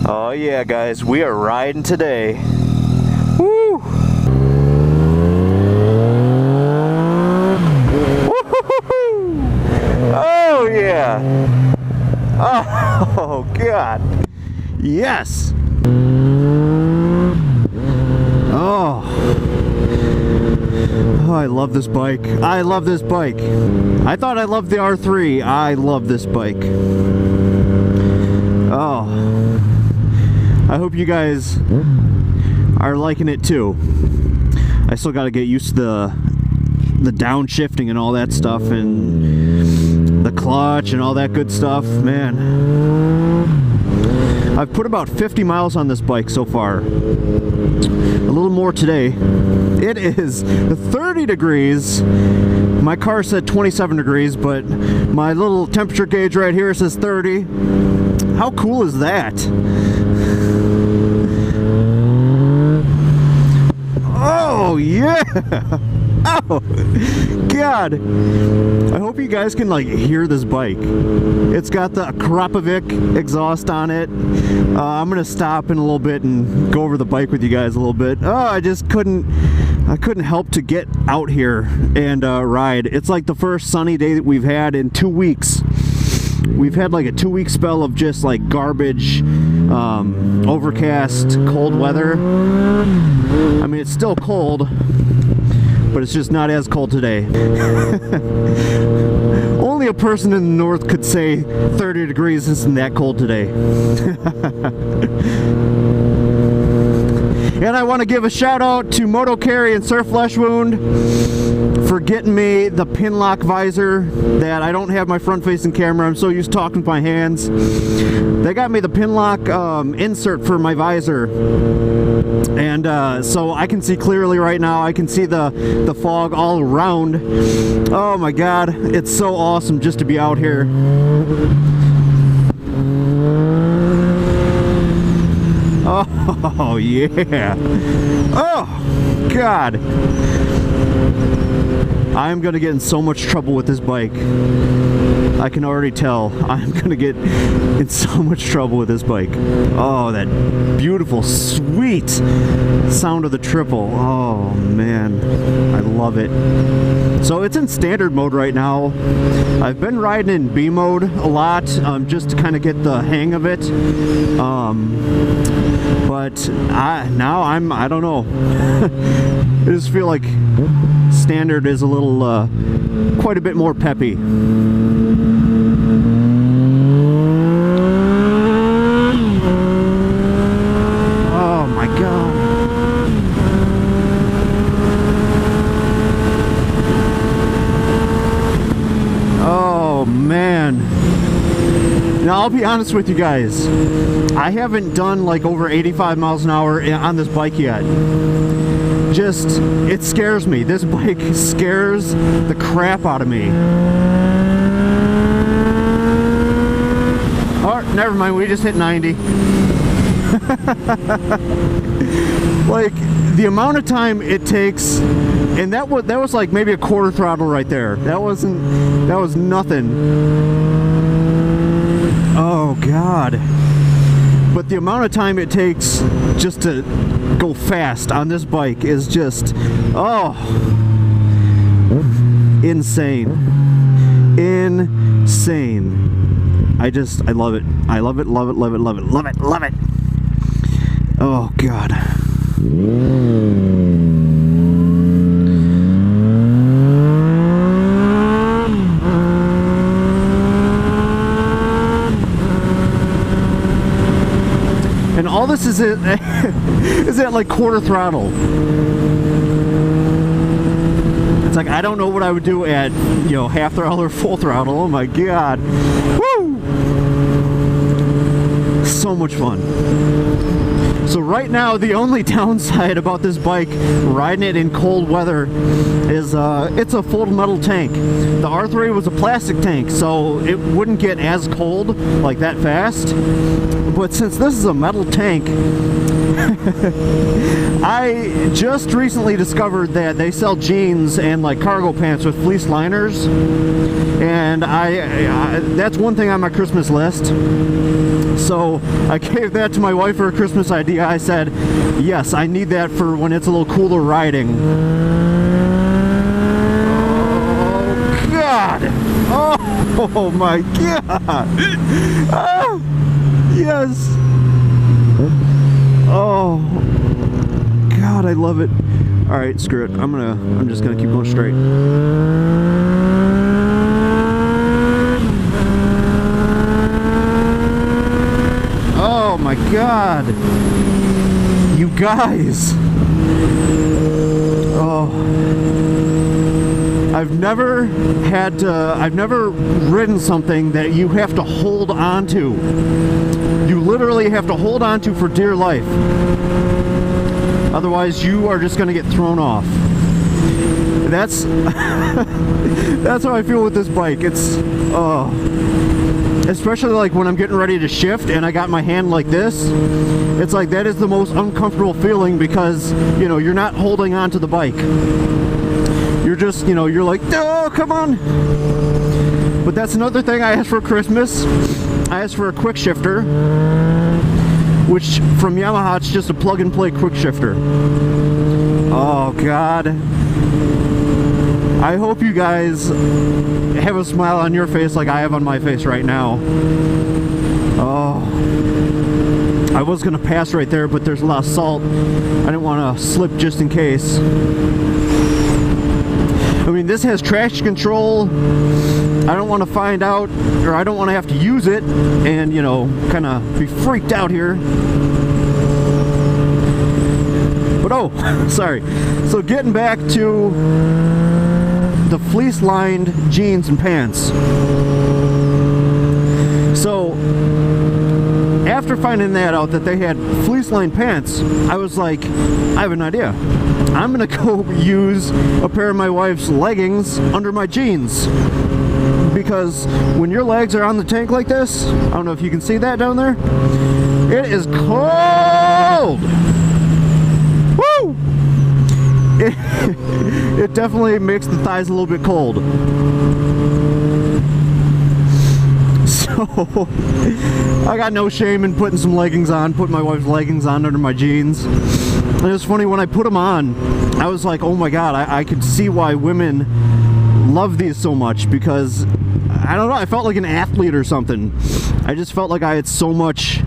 Oh yeah, guys, we are riding today. Woo! Woo-hoo-hoo-hoo! Oh yeah! Oh God! Yes! Oh, I love this bike. I love this bike. I thought I loved the R3. I love this bike. Oh. I hope you guys are liking it too. I still got to get used to the downshifting and all that stuff, and the clutch and all that good stuff. Man, I've put about 50 miles on this bike so far. A little more today. It is 30 degrees. My car said 27 degrees, but my little temperature gauge right here says 30. How cool is that? Oh yeah! Oh God! I hope you guys can like hear this bike. It's got the Krapovic exhaust on it. I'm gonna stop in a little bit and go over the bike with you guys a little bit. Oh, I couldn't help to get out here and ride. It's like the first sunny day that we've had in 2 weeks. We've had like a 2-week spell of just like garbage, overcast, cold weather. I mean, it's still cold, but it's just not as cold today. Only a person in the north could say 30 degrees isn't that cold today. And I want to give a shout out to Moto Carry and Surf Flesh Wound for getting me the pin lock visor that I don't have my front facing camera. I'm so used to talking with my hands. They got me the pin lock insert for my visor, and so I can see clearly right now. I can see the fog all around. Oh my God, it's so awesome just to be out here. Oh yeah. Oh God. I'm gonna get in so much trouble with this bike. I can already tell I'm gonna get in so much trouble with this bike. Oh, that beautiful, sweet sound of the triple. Oh man, I love it. So it's in standard mode right now. I've been riding in B mode a lot, just to kind of get the hang of it. But I don't know. I just feel like standard is a little, quite a bit more peppy. Oh my God. Oh man. Now I'll be honest with you guys, I haven't done like over 85 miles an hour on this bike yet. Just, it scares me. This bike scares the crap out of me. Oh, never mind, we just hit 90. Like, the amount of time it takes, and that was like maybe a quarter throttle right there. That was nothing. Oh God. But the amount of time it takes just to go fast on this bike is just, oh, insane. Insane. I love it. I love it, love it, love it, love it, love it, love it. Oh God. And all this is at like quarter throttle. It's like, I don't know what I would do at, you know, half throttle or full throttle. Oh my God. Woo! So much fun. So right now, the only downside about this bike, riding it in cold weather, is it's a full metal tank. The R3 was a plastic tank, so it wouldn't get as cold like that fast. But since this is a metal tank, I just recently discovered that they sell jeans and like cargo pants with fleece liners, and I that's one thing on my Christmas list. So I gave that to my wife for a Christmas idea. I said, yes, I need that for when it's a little cooler riding. Oh God! Oh my God! Oh, yes! Oh God, I love it. All right, screw it. I'm just gonna keep going straight. Oh my God, you guys! Oh, I've never ridden something that you have to hold on to. You literally have to hold on to for dear life. Otherwise, you are just going to get thrown off. That's that's how I feel with this bike. It's especially like when I'm getting ready to shift and I got my hand like this. It's like that is the most uncomfortable feeling because, you know, you're not holding on to the bike. You're just, you know, you're like, oh, come on. But that's another thing I asked for Christmas. I asked for a quick shifter, which from Yamaha, it's just a plug-and-play quick shifter. Oh God. I hope you guys have a smile on your face like I have on my face right now. Oh, I was gonna pass right there, but there's a lot of salt. I didn't want to slip just in case. I mean, this has traction control. I don't want to find out, or I don't want to have to use it and, you know, kind of be freaked out here. But oh, sorry. So getting back to the fleece-lined jeans and pants. So after finding that out, that they had fleece-lined pants, I was like, I have an idea. I'm gonna go use a pair of my wife's leggings under my jeans. Because when your legs are on the tank like this, I don't know if you can see that down there, it is cold! Woo! It definitely makes the thighs a little bit cold. So, I got no shame in putting some leggings on, putting my wife's leggings on under my jeans. And it was funny, when I put them on, I was like, oh my God, I could see why women love these so much, because, I don't know, I felt like an athlete or something. I just felt like I had so much,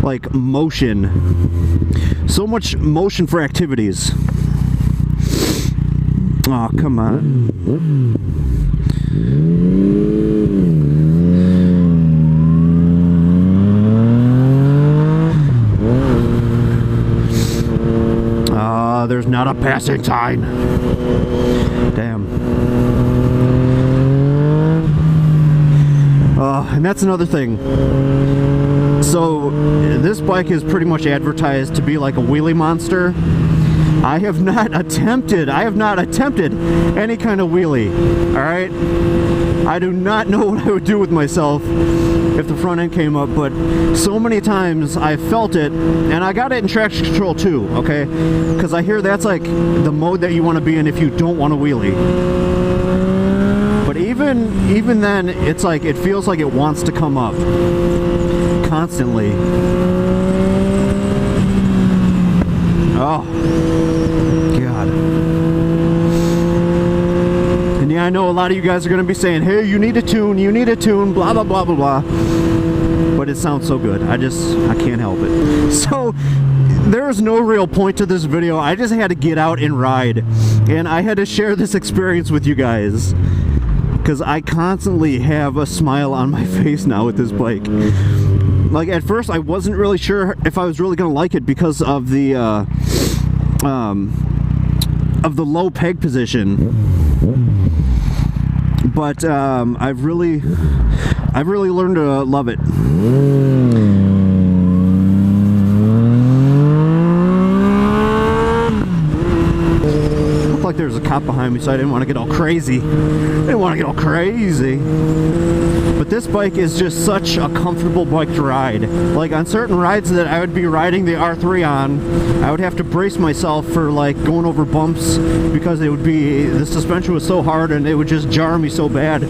like, motion. So much motion for activities. Oh, come on. There's not a passing sign. Damn. And that's another thing. So, this bike is pretty much advertised to be like a wheelie monster. I have not attempted any kind of wheelie, alright? I do not know what I would do with myself if the front end came up, but so many times I felt it, and I got it in traction control too, okay? Because I hear that's like the mode that you want to be in if you don't want to wheelie. But even then, it's like, it feels like it wants to come up constantly. Oh, God. And yeah, I know a lot of you guys are going to be saying, hey, you need a tune, blah, blah, blah, blah, blah. But it sounds so good. I can't help it. So, there is no real point to this video. I just had to get out and ride. And I had to share this experience with you guys. Because I constantly have a smile on my face now with this bike. Like, at first, I wasn't really sure if I was really going to like it because of the low peg position. But I've really learned to love it. Look like there's there's a cop behind me, so I didn't want to get all crazy. But this bike is just such a comfortable bike to ride. Like on certain rides that I would be riding the R3 on, I would have to brace myself for like going over bumps because the suspension was so hard and it would just jar me so bad.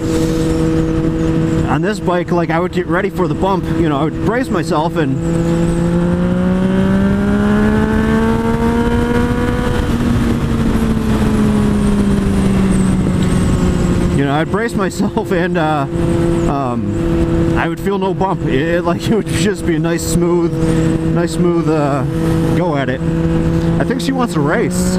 On this bike, like I would get ready for the bump, you know, I would brace myself and I'd brace myself and I would feel no bump. It would just be a nice smooth go at it. I think she wants to race.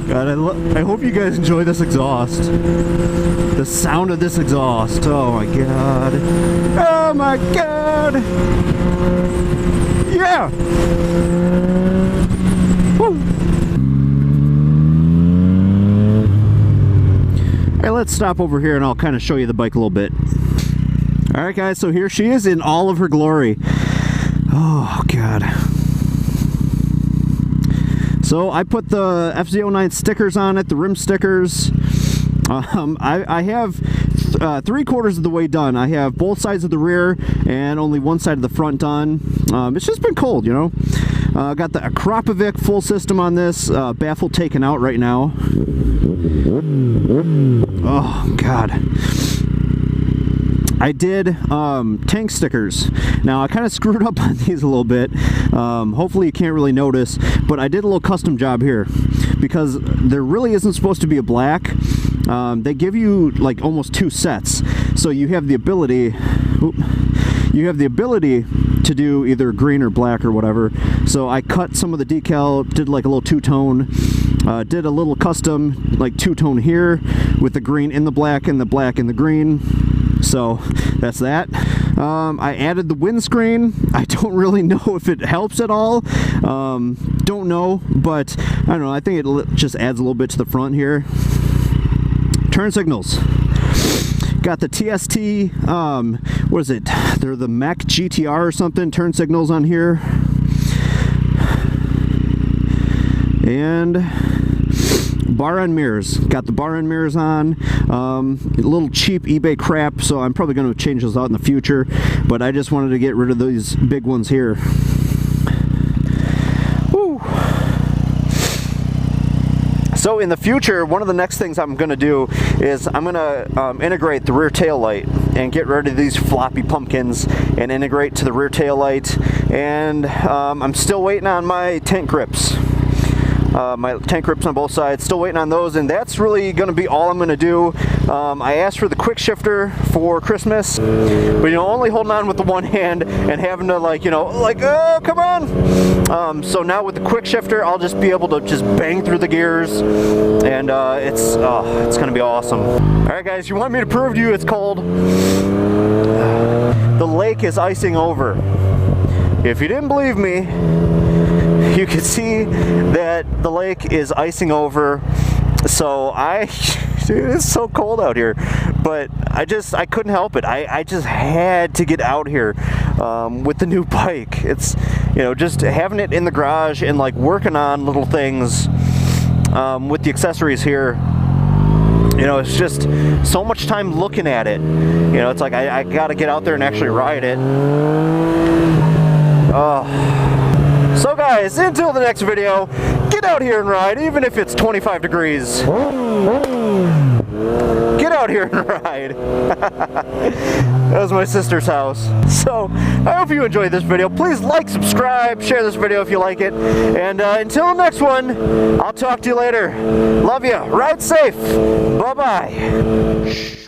God, I hope you guys enjoy this exhaust. The sound of this exhaust. Oh my god. Oh my god. Yeah. Woo. Hey, let's stop over here and I'll kind of show you the bike a little bit. Alright guys, so here she is in all of her glory. Oh god. So I put the FZ09 stickers on it, the rim stickers. I have 3/4 of the way done. I have both sides of the rear and only one side of the front done. It's just been cold, you know. Got the HelEquip full system on this, baffle taken out right now. Oh god. I did tank stickers. Now I kind of screwed up on these a little bit. Hopefully you can't really notice, but I did a little custom job here because there really isn't supposed to be a black. They give you like almost 2 sets, so you have the ability to do either green or black or whatever. So I cut some of the decal, did like a little 2-tone, did a little custom like 2-tone here with the green in the black and the black in the green. So that's that. I added the windscreen. I don't really know if it helps at all. Don't know, but I don't know. I think it just adds a little bit to the front here. Turn signals. Got the TST, what is it? They're the Mac GTR or something. Turn signals on here. And bar end mirrors. Got the bar end mirrors on. A little cheap eBay crap, so I'm probably going to change those out in the future, but I just wanted to get rid of these big ones here. Woo. So in the future, one of the next things I'm going to do is I'm going to integrate the rear tail light and get rid of these floppy pumpkins and integrate to the rear tail light. And I'm still waiting on my tank grips. My tank grips on both sides, still waiting on those, and that's really going to be all I'm going to do. I asked for the quick shifter for Christmas, but you know, only holding on with the one hand and having to like, you know, like, oh, come on. So now with the quick shifter, I'll just be able to just bang through the gears, and it's going to be awesome. All right, guys, you want me to prove to you it's cold? The lake is icing over. If you didn't believe me, you can see that the lake is icing over. So dude, it's so cold out here, but I couldn't help it. I just had to get out here with the new bike. It's, you know, just having it in the garage and like working on little things with the accessories here. You know, it's just so much time looking at it. You know, it's like I gotta get out there and actually ride it. So guys, until the next video, get out here and ride, even if it's 25 degrees. Get out here and ride. That was my sister's house. So, I hope you enjoyed this video. Please like, subscribe, share this video if you like it. And until the next one, I'll talk to you later. Love you. Ride safe. Bye-bye.